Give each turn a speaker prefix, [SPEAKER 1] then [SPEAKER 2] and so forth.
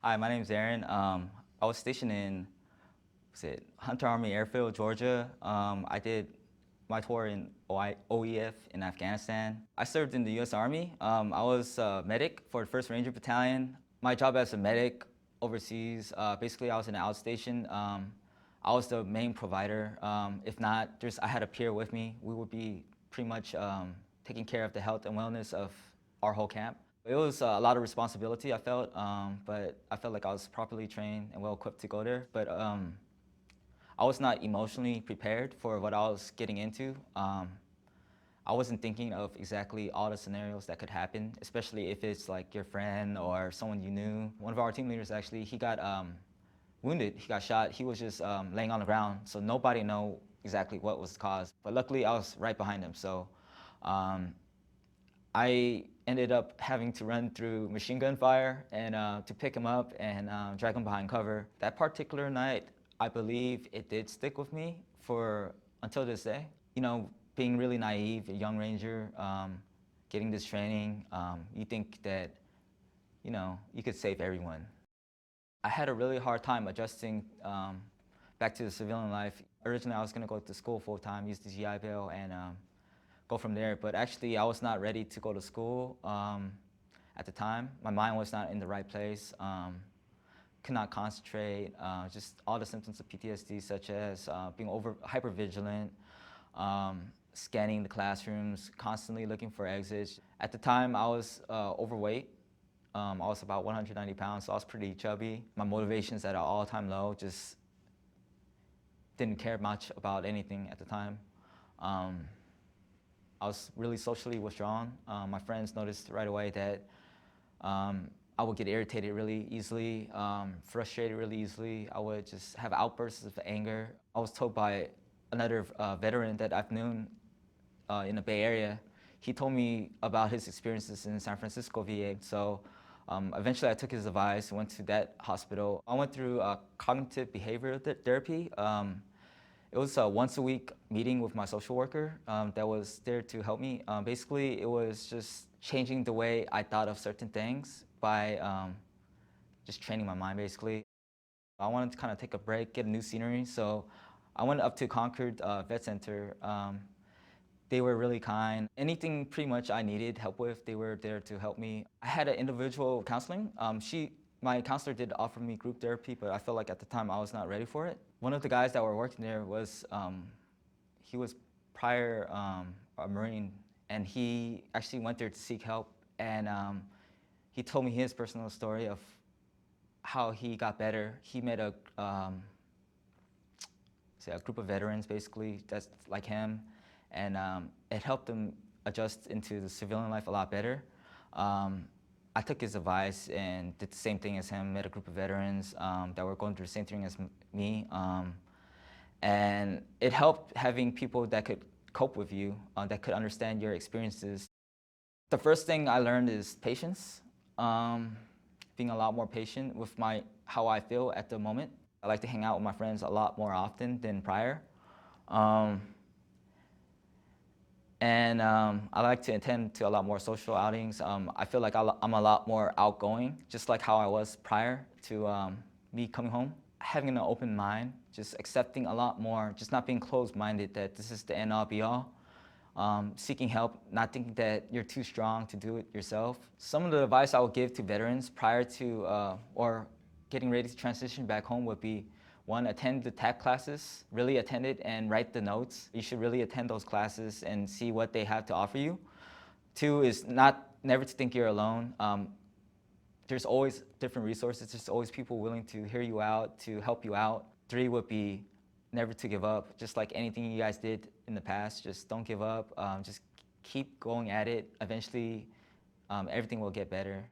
[SPEAKER 1] Hi, my name is Aaron. I was stationed in, Hunter Army Airfield, Georgia. I did my tour in OEF in Afghanistan. I served in the U.S. Army. I was a medic for the 1st Ranger Battalion. My job as a medic overseas, basically I was in an outstation. I was the main provider. If not, I had a peer with me. We would be pretty much taking care of the health and wellness of our whole camp. It was a lot of responsibility, I felt, but I felt like I was properly trained and well equipped to go there. But I was not emotionally prepared for what I was getting into. I wasn't thinking of exactly all the scenarios that could happen, especially if it's like your friend or someone you knew. One of our team leaders actually, he got wounded, he got shot. He was just laying on the ground, so nobody knew exactly what was the cause. But luckily I was right behind him, so I ended up having to run through machine gun fire and to pick him up and drag him behind cover. That particular night, I believe it did stick with me for until this day. You know, being really naive, a young ranger, getting this training, you think that, you know, you could save everyone. I had a really hard time adjusting back to the civilian life. Originally, I was going to go to school full time, use the GI Bill, and go from there. But actually, I was not ready to go to school at the time. My mind was not in the right place. Could not concentrate. Just all the symptoms of PTSD, such as being hypervigilant, scanning the classrooms, constantly looking for exits. At the time, I was overweight. I was about 190 pounds, so I was pretty chubby. My motivations at an all-time low, just didn't care much about anything at the time. I was really socially withdrawn. My friends noticed right away that I would get irritated really easily, frustrated really easily. I would just have outbursts of anger. I was told by another veteran that I've known in the Bay Area. He told me about his experiences in San Francisco VA. So eventually I took his advice, went to that hospital. I went through cognitive behavioral therapy. It was a once-a-week meeting with my social worker that was there to help me. Basically, it was just changing the way I thought of certain things by just training my mind, basically. I wanted to kind of take a break, get a new scenery, so I went up to Concord Vet Center. They were really kind. Anything pretty much I needed help with, they were there to help me. I had an individual counseling. My counselor did offer me group therapy, but I felt like at the time I was not ready for it. One of the guys that were working there was, he was prior a Marine, and he actually went there to seek help, and he told me his personal story of how he got better. He met a group of veterans, basically, that's like him, and it helped him adjust into the civilian life a lot better. I took his advice and did the same thing as him, met a group of veterans that were going through the same thing as me. And it helped having people that could cope with you, that could understand your experiences. The first thing I learned is patience, being a lot more patient with how I feel at the moment. I like to hang out with my friends a lot more often than prior. I like to attend to a lot more social outings. I feel like I'm a lot more outgoing, just like how I was prior to me coming home. Having an open mind, just accepting a lot more, just not being closed-minded that this is the end-all be-all. Seeking help, not thinking that you're too strong to do it yourself. Some of the advice I would give to veterans prior to or getting ready to transition back home would be, one, attend the TAC classes, really attend it and write the notes. You should really attend those classes and see what they have to offer you. Two is never to think you're alone. There's always different resources. There's always people willing to hear you out, to help you out. Three would be never to give up. Just like anything you guys did in the past, just don't give up. Just keep going at it. Eventually, everything will get better.